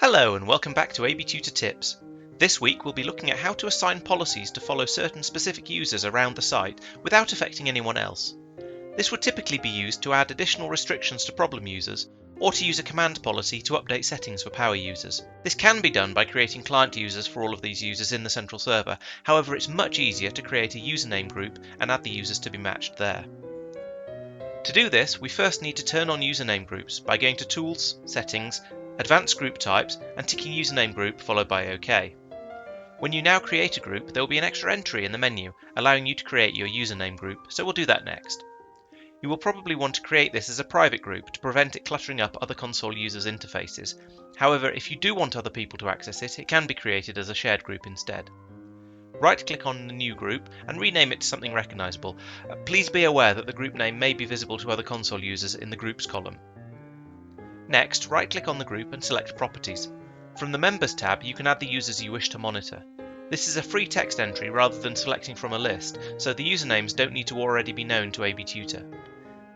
Hello and welcome back to AB Tutor Tips. This week we'll be looking at how to assign policies to follow certain specific users around the site without affecting anyone else. This would typically be used to add additional restrictions to problem users, or to use a command policy to update settings for power users. This can be done by creating client users for all of these users in the central server, however it's much easier to create a username group and add the users to be matched there. To do this, we first need to turn on username groups by going to Tools, Settings, Advanced Group Types and ticking Username Group followed by OK. When you now create a group, there will be an extra entry in the menu allowing you to create your username group, so we'll do that next. You will probably want to create this as a private group to prevent it cluttering up other console users' interfaces. However, if you do want other people to access it, it can be created as a shared group instead. Right-click on the new group and rename it to something recognisable. Please be aware that the group name may be visible to other console users in the Groups column. Next, right-click on the group and select Properties. From the Members tab, you can add the users you wish to monitor. This is a free text entry rather than selecting from a list, so the usernames don't need to already be known to AB Tutor.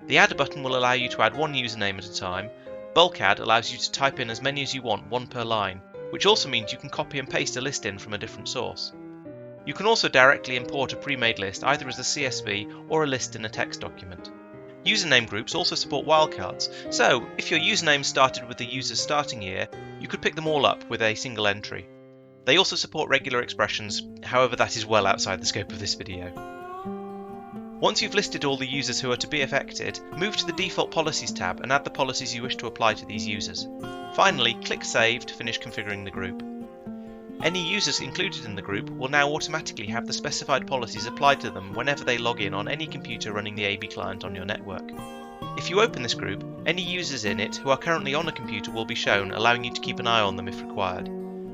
The Add button will allow you to add one username at a time. Bulk Add allows you to type in as many as you want, one per line, which also means you can copy and paste a list in from a different source. You can also directly import a pre-made list either as a CSV or a list in a text document. Username groups also support wildcards, so if your username started with the user's starting year, you could pick them all up with a single entry. They also support regular expressions, however that is well outside the scope of this video. Once you've listed all the users who are to be affected, move to the Default Policies tab and add the policies you wish to apply to these users. Finally, click Save to finish configuring the group. Any users included in the group will now automatically have the specified policies applied to them whenever they log in on any computer running the AB client on your network. If you open this group, any users in it who are currently on a computer will be shown, allowing you to keep an eye on them if required.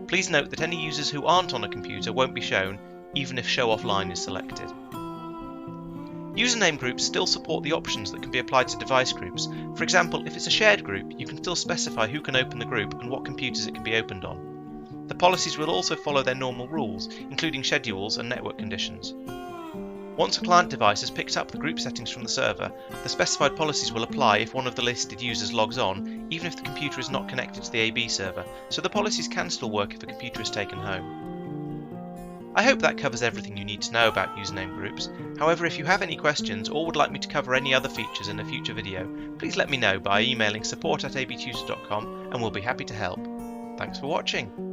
Please note that any users who aren't on a computer won't be shown, even if Show Offline is selected. Username groups still support the options that can be applied to device groups. For example, if it's a shared group, you can still specify who can open the group and what computers it can be opened on. The policies will also follow their normal rules, including schedules and network conditions. Once a client device has picked up the group settings from the server, the specified policies will apply if one of the listed users logs on, even if the computer is not connected to the AB server, so the policies can still work if a computer is taken home. I hope that covers everything you need to know about username groups. However, if you have any questions or would like me to cover any other features in a future video, please let me know by emailing support@abtutor.com and we'll be happy to help. Thanks for watching.